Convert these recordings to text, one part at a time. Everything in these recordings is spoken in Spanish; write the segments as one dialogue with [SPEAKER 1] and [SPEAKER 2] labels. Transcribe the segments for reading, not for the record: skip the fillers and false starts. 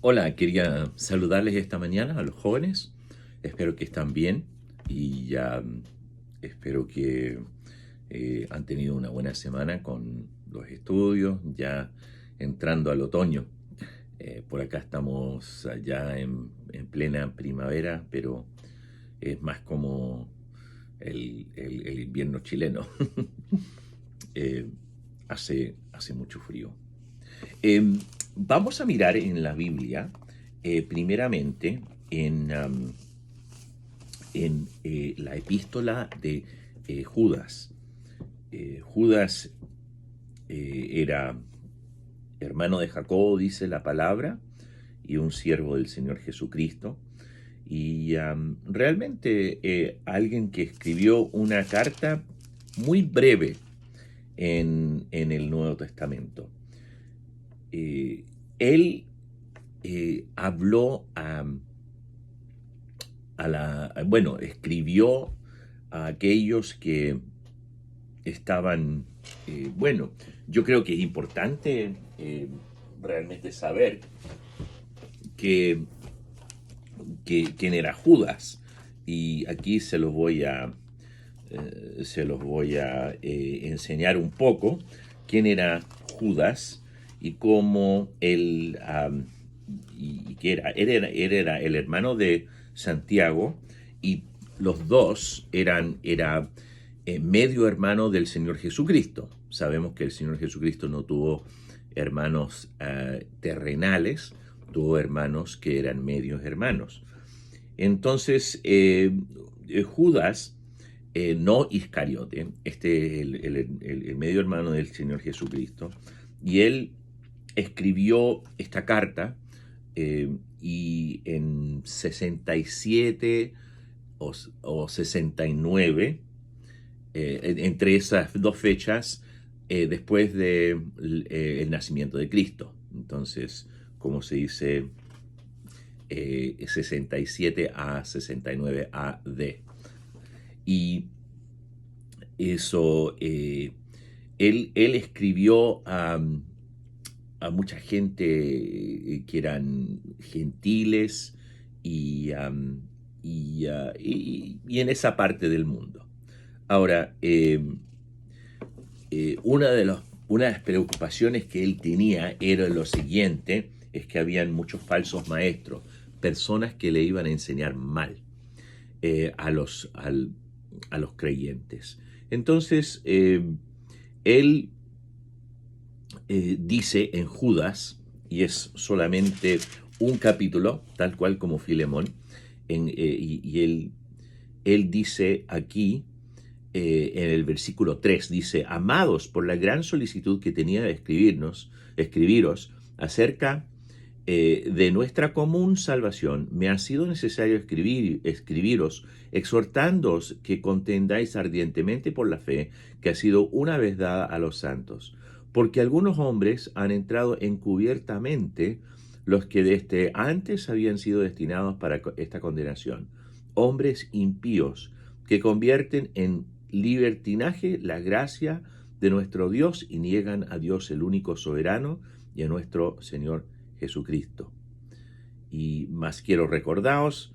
[SPEAKER 1] Hola, quería saludarles esta mañana a los jóvenes. Espero que están bien y espero que han tenido una buena semana con los estudios, ya entrando al otoño. Por acá estamos ya en plena primavera, pero es más como el invierno chileno. Eh, hace mucho frío. Eh, Vamos a mirar en la Biblia, primeramente en la epístola de Judas. Judas era hermano de Jacobo, dice la palabra, y un siervo del Señor Jesucristo. Y realmente alguien que escribió una carta muy breve en el Nuevo Testamento. Él habló bueno, escribió a aquellos que estaban, bueno, yo creo que es importante realmente saber que, quién era Judas. Y aquí se los voy a enseñar un poco quién era Judas y cómo él, y qué era. Él era el hermano de Santiago y los dos era medio hermano del Señor Jesucristo. Sabemos que el Señor Jesucristo no tuvo hermanos terrenales, tuvo hermanos que eran medios hermanos. Entonces, Judas, no Iscariote, este es el medio hermano del Señor Jesucristo, y él escribió esta carta y en 67 o 69, entre esas dos fechas, después del el nacimiento de Cristo. Entonces, como se dice, 67 a 69 AD. Y eso, él escribió a mucha gente que eran gentiles y, y en esa parte del mundo. Ahora, una de las preocupaciones que él tenía era lo siguiente, es que habían muchos falsos maestros, personas que le iban a enseñar mal a los creyentes. Entonces, él dice en Judas, y es solamente un capítulo, tal cual como Filemón, él dice aquí, en el versículo 3, dice: amados, por la gran solicitud que tenía de escribiros acerca de nuestra común salvación, me ha sido necesario escribiros, exhortándoos que contendáis ardientemente por la fe que ha sido una vez dada a los santos, porque algunos hombres han entrado encubiertamente, los que desde antes habían sido destinados para esta condenación, hombres impíos que convierten en libertinaje la gracia de nuestro Dios y niegan a Dios el único soberano y a nuestro Señor Jesucristo. Y más quiero recordaros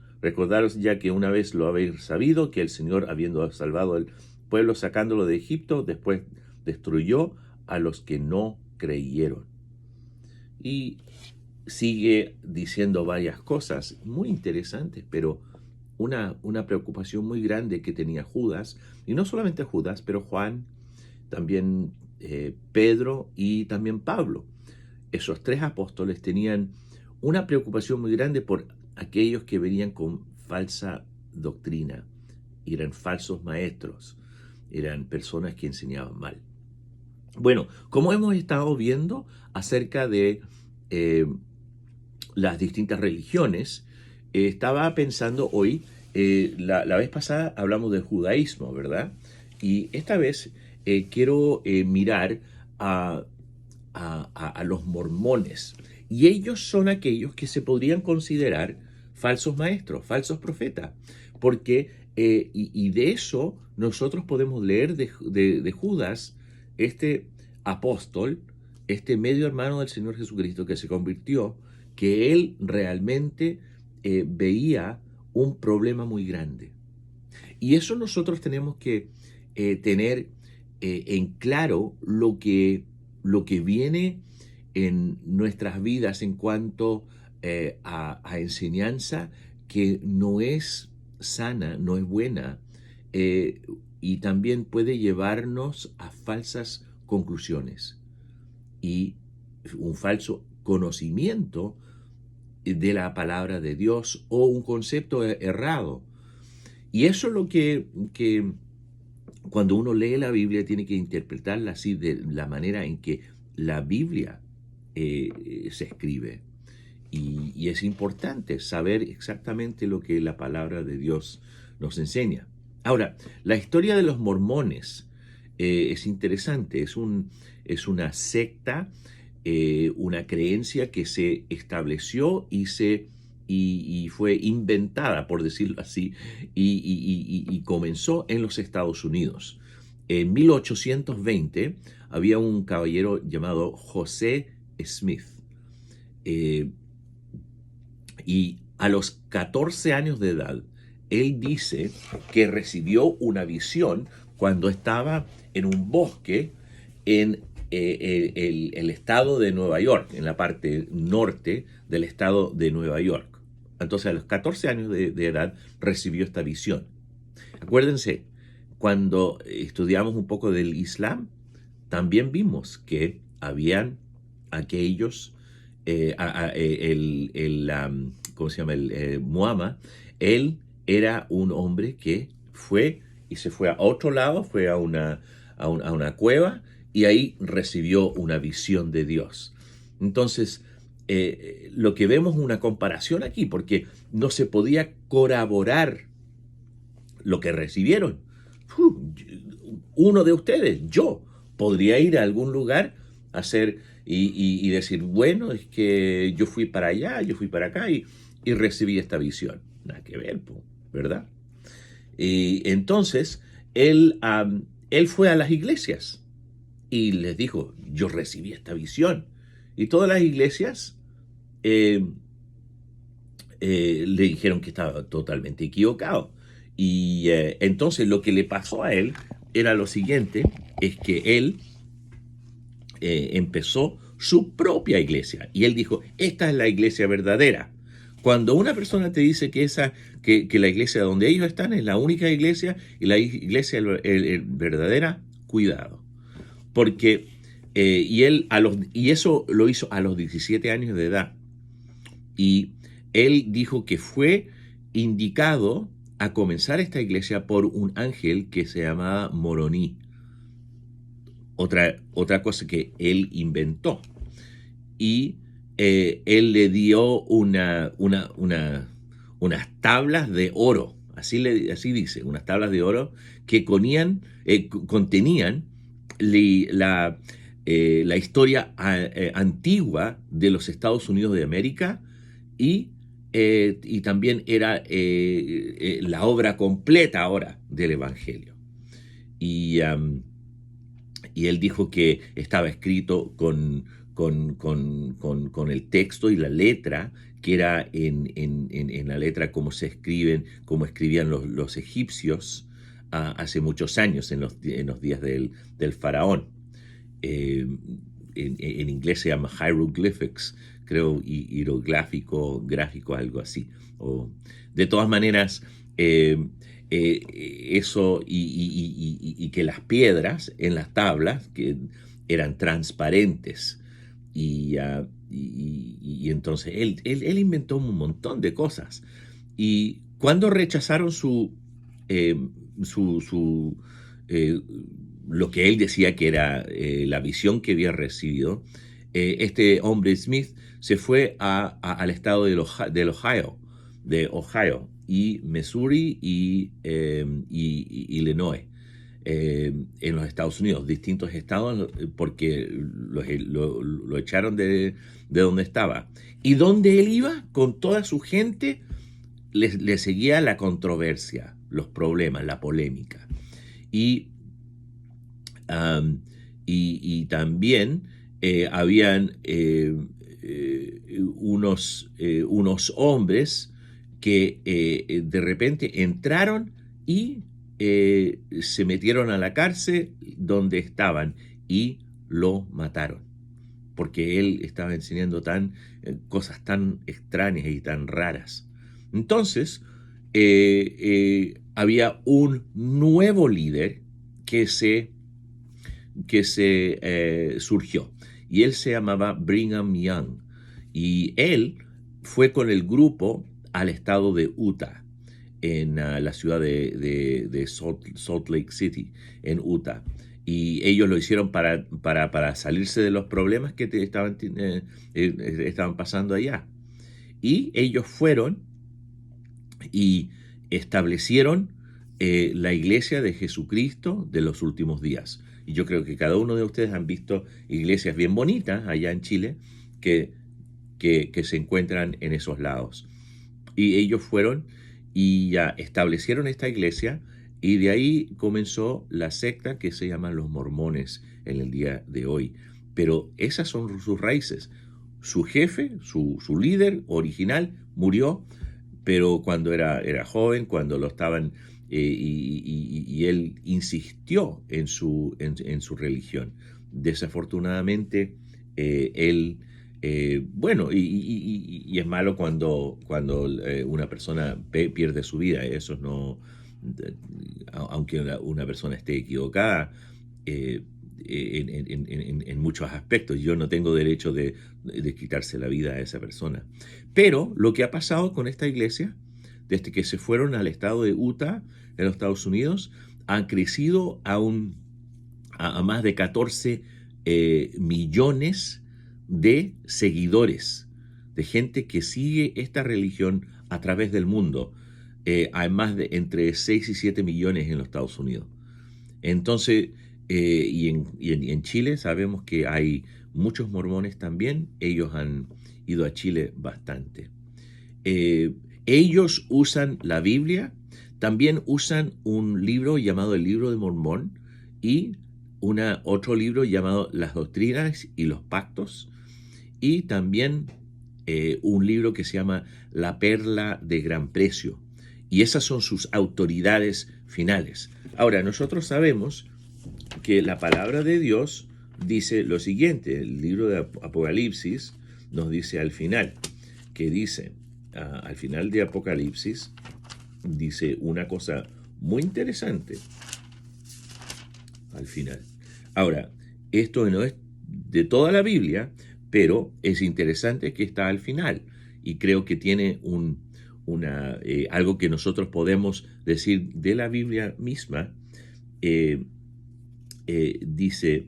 [SPEAKER 1] ya que una vez lo habéis sabido, que el Señor, habiendo salvado al pueblo sacándolo de Egipto, después destruyó a los que no creyeron. Y sigue diciendo varias cosas muy interesantes, pero una preocupación muy grande que tenía Judas, y no solamente Judas, pero Juan, también Pedro y también Pablo. Esos tres apóstoles tenían una preocupación muy grande por aquellos que venían con falsa doctrina, eran falsos maestros, eran personas que enseñaban mal. Bueno, como hemos estado viendo acerca de las distintas religiones, estaba pensando hoy, la vez pasada hablamos del judaísmo, ¿verdad? Y esta vez quiero mirar a los mormones. Y ellos son aquellos que se podrían considerar falsos maestros, falsos profetas. Porque, y de eso nosotros podemos leer de Judas, este apóstol, este medio hermano del Señor Jesucristo que se convirtió, que él realmente veía un problema muy grande. Y eso nosotros tenemos que tener en claro lo que viene en nuestras vidas en cuanto a enseñanza que no es sana, no es buena, eh, y también puede llevarnos a falsas conclusiones y un falso conocimiento de la palabra de Dios o un concepto errado. Y eso es lo que cuando uno lee la Biblia tiene que interpretarla así, de la manera en que la Biblia se escribe. Y es importante saber exactamente lo que la palabra de Dios nos enseña. Ahora, la historia de los mormones es interesante, es una secta, una creencia que se estableció y fue inventada, por decirlo así, y comenzó en los Estados Unidos. En 1820 había un caballero llamado José Smith. eh, y a los 14 años de edad, él dice que recibió una visión cuando estaba en un bosque en el estado de Nueva York, en la parte norte del estado de Nueva York. Entonces, a los 14 años de edad, recibió esta visión. Acuérdense, cuando estudiamos un poco del Islam, también vimos que habían aquellos, ¿cómo se llama? Muhammad, él era un hombre que fue y se fue a otro lado, fue a una cueva y ahí recibió una visión de Dios. Entonces, lo que vemos es una comparación aquí, porque no se podía corroborar lo que recibieron. Uno de ustedes, yo, podría ir a algún lugar a hacer y decir, bueno, es que yo fui para allá, yo fui para acá y recibí esta visión. Nada que ver, ¿verdad? Y entonces él fue a las iglesias y les dijo, yo recibí esta visión. Y todas las iglesias eh, le dijeron que estaba totalmente equivocado. Y entonces lo que le pasó a él era lo siguiente, es que él empezó su propia iglesia. Y él dijo, esta es la iglesia verdadera. Cuando una persona te dice que la iglesia donde ellos están es la única iglesia y la iglesia verdadera, cuidado. Porque, y eso lo hizo a los 17 años de edad. Y él dijo que fue indicado a comenzar esta iglesia por un ángel que se llamaba Moroni. Otra cosa que él inventó. Y él le dio unas tablas de oro, así dice, unas tablas de oro que contenían la historia antigua de los Estados Unidos de América y también era la obra completa ahora del Evangelio. Y él dijo que estaba escrito con el texto y la letra, que era en la letra como escribían los egipcios hace muchos años, en los días del faraón. En inglés se llama hieroglyphics, creo, hierográfico, gráfico, algo así. De todas maneras, eso y que las piedras en las tablas que eran transparentes y entonces él inventó un montón de cosas. Y cuando rechazaron lo que él decía que era la visión que había recibido, este hombre Smith se fue al estado de Ohio y Missouri y Illinois, en los Estados Unidos, distintos estados, porque lo echaron de donde estaba. Y donde él iba, con toda su gente, le seguía la controversia, los problemas, la polémica. Y también habían unos hombres que de repente entraron y se metieron a la cárcel donde estaban y lo mataron, porque él estaba enseñando cosas tan extrañas y tan raras. Entonces, había un nuevo líder que se surgió, y él se llamaba Brigham Young, y él fue con el grupo al estado de Utah, en la ciudad de Salt Lake City, en Utah. Y ellos lo hicieron para salirse de los problemas que estaban pasando allá. Y ellos fueron y establecieron la iglesia de Jesucristo de los últimos días. Y yo creo que cada uno de ustedes han visto iglesias bien bonitas allá en Chile que se encuentran en esos lados. Y ellos fueron y ya establecieron esta iglesia, y de ahí comenzó la secta que se llaman los mormones en el día de hoy. Pero esas son sus raíces. Su jefe, su líder original, murió, pero cuando era joven, cuando lo estaban, y él insistió en su religión. Desafortunadamente, él, bueno, y es malo cuando una persona pierde su vida. Eso no, aunque una persona esté equivocada, en muchos aspectos. Yo no tengo derecho de quitarse la vida a esa persona. Pero lo que ha pasado con esta iglesia, desde que se fueron al estado de Utah, en los Estados Unidos, han crecido a más de 14 millones de seguidores, de gente que sigue esta religión a través del mundo. Hay más de entre 6 y 7 millones en los Estados Unidos. Entonces, y en Chile sabemos que hay muchos mormones también. Ellos han ido a Chile bastante. Ellos usan la Biblia, también usan un libro llamado el Libro de Mormón, y otro libro llamado Las Doctrinas y los Pactos, y también un libro que se llama La Perla de Gran Precio. Y esas son sus autoridades finales. Ahora, nosotros sabemos que la palabra de Dios dice lo siguiente. El libro de Apocalipsis nos dice al final, que dice, al final de Apocalipsis, dice una cosa muy interesante al final. Ahora, esto no es de toda la Biblia, pero es interesante que está al final, y creo que tiene algo que nosotros podemos decir de la Biblia misma. Dice,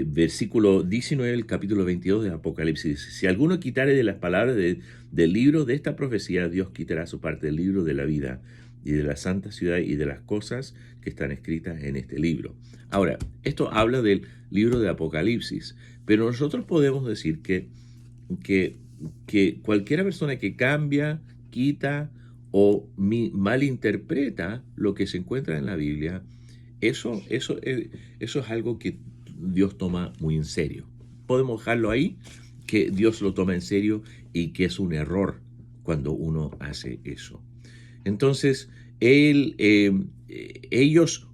[SPEAKER 1] versículo 19 del capítulo 22 de Apocalipsis, dice: si alguno quitare de las palabras del libro de esta profecía, Dios quitará su parte del libro de la vida y de la santa ciudad y de las cosas que están escritas en este libro. Ahora, esto habla del libro de Apocalipsis, pero nosotros podemos decir que cualquier persona que cambia, quita o malinterpreta lo que se encuentra en la Biblia, eso es algo que Dios toma muy en serio. Podemos dejarlo ahí, que Dios lo toma en serio y que es un error cuando uno hace eso. Entonces, ellos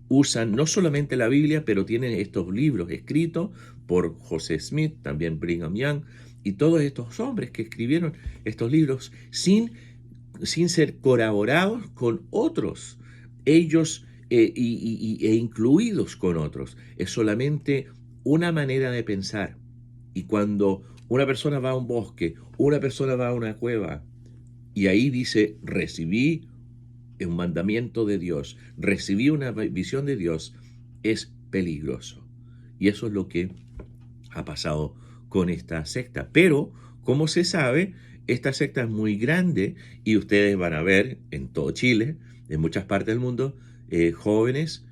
[SPEAKER 1] usan no solamente la Biblia, pero tienen estos libros escritos por José Smith, también Brigham Young, y todos estos hombres que escribieron estos libros sin ser colaborados con otros. Ellos e incluidos con otros. Es solamente una manera de pensar. Y cuando una persona va a un bosque, una persona va a una cueva, y ahí dice, recibí un mandamiento de Dios, recibí una visión de Dios, es peligroso. Y eso es lo que ha pasado con esta secta. Pero, como se sabe, esta secta es muy grande, y ustedes van a ver en todo Chile, en muchas partes del mundo, jóvenes,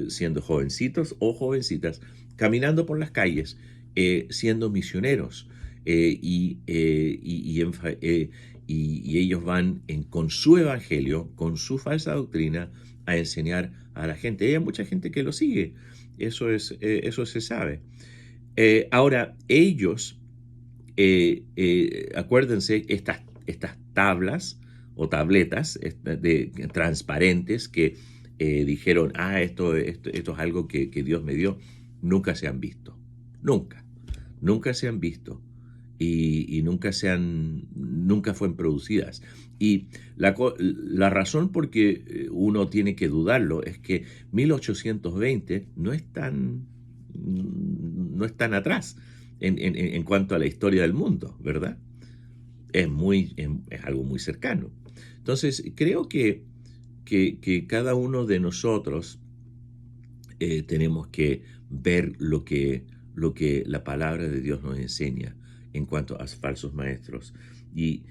[SPEAKER 1] siendo jovencitos o jovencitas, caminando por las calles, siendo misioneros, y ellos van con su evangelio, con su falsa doctrina, a enseñar a la gente. Y hay mucha gente que lo sigue, eso se sabe. Ahora, ellos acuérdense, estas tablas o tabletas transparentes que dijeron, esto es algo que Dios me dio, nunca se han visto. Nunca se han visto. Y nunca fueron producidas. Y la razón por que uno tiene que dudarlo es que 1820 no es tan atrás en cuanto a la historia del mundo, ¿verdad? Es algo muy cercano. Entonces, creo que cada uno de nosotros tenemos que ver lo que la palabra de Dios nos enseña en cuanto a falsos maestros. Y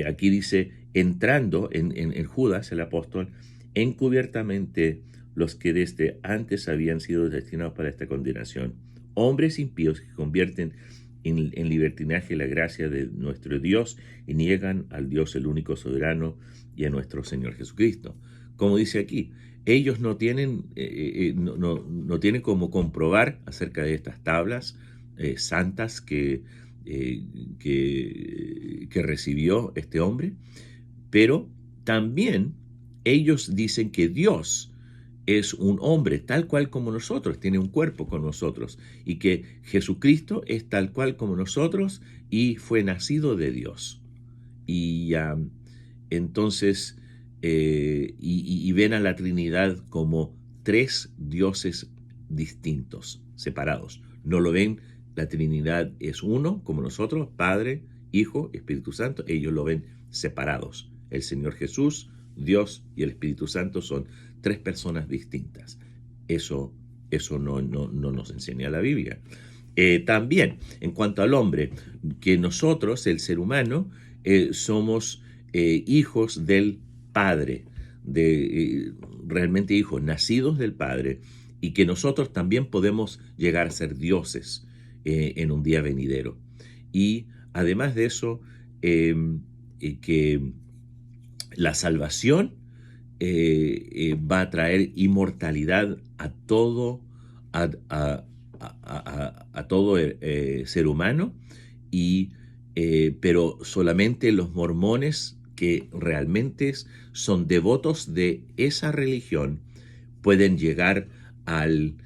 [SPEAKER 1] aquí dice, entrando en Judas, el apóstol, encubiertamente los que desde antes habían sido destinados para esta condenación, hombres impíos que convierten en libertinaje la gracia de nuestro Dios y niegan al Dios el único soberano y a nuestro Señor Jesucristo. Como dice aquí, ellos no tienen cómo comprobar acerca de estas tablas santas que recibió este hombre, pero también ellos dicen que Dios es un hombre tal cual como nosotros, tiene un cuerpo con nosotros, y que Jesucristo es tal cual como nosotros y fue nacido de Dios. Y entonces, y ven a la Trinidad como tres dioses distintos, separados. No lo ven, la Trinidad es uno, como nosotros, Padre, Hijo, Espíritu Santo. Ellos lo ven separados. El Señor Jesús, Dios y el Espíritu Santo son tres personas distintas. Eso no nos enseña la Biblia. También, en cuanto al hombre, que nosotros, el ser humano, somos hijos del Padre, realmente hijos nacidos del Padre, y que nosotros también podemos llegar a ser dioses en un día venidero. Y además de eso, que la salvación va a traer inmortalidad a todo ser humano, pero solamente los mormones que realmente son devotos de esa religión pueden llegar al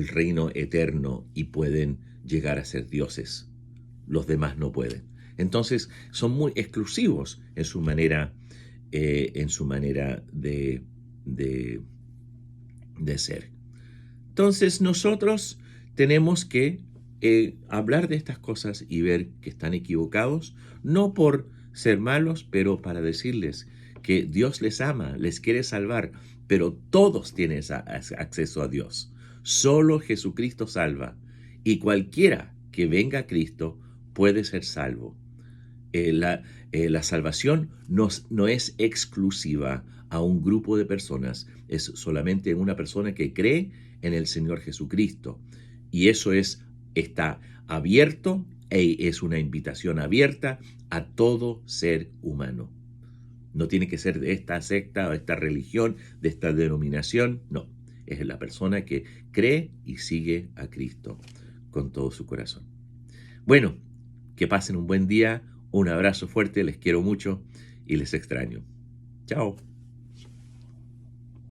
[SPEAKER 1] reino eterno y pueden llegar a ser dioses. Los demás no pueden. Entonces son muy exclusivos en su manera de ser. Entonces nosotros tenemos que hablar de estas cosas y ver que están equivocados, no por ser malos, pero para decirles que Dios les ama, les quiere salvar, pero todos tienen acceso a Dios. Solo Jesucristo salva, y cualquiera que venga a Cristo puede ser salvo. La salvación no es exclusiva a un grupo de personas, es solamente una persona que cree en el Señor Jesucristo. Y eso está abierto es una invitación abierta a todo ser humano. No tiene que ser de esta secta o de esta religión, de esta denominación, no. Es la persona que cree y sigue a Cristo con todo su corazón. Bueno, que pasen un buen día, un abrazo fuerte, les quiero mucho y les extraño. Chao.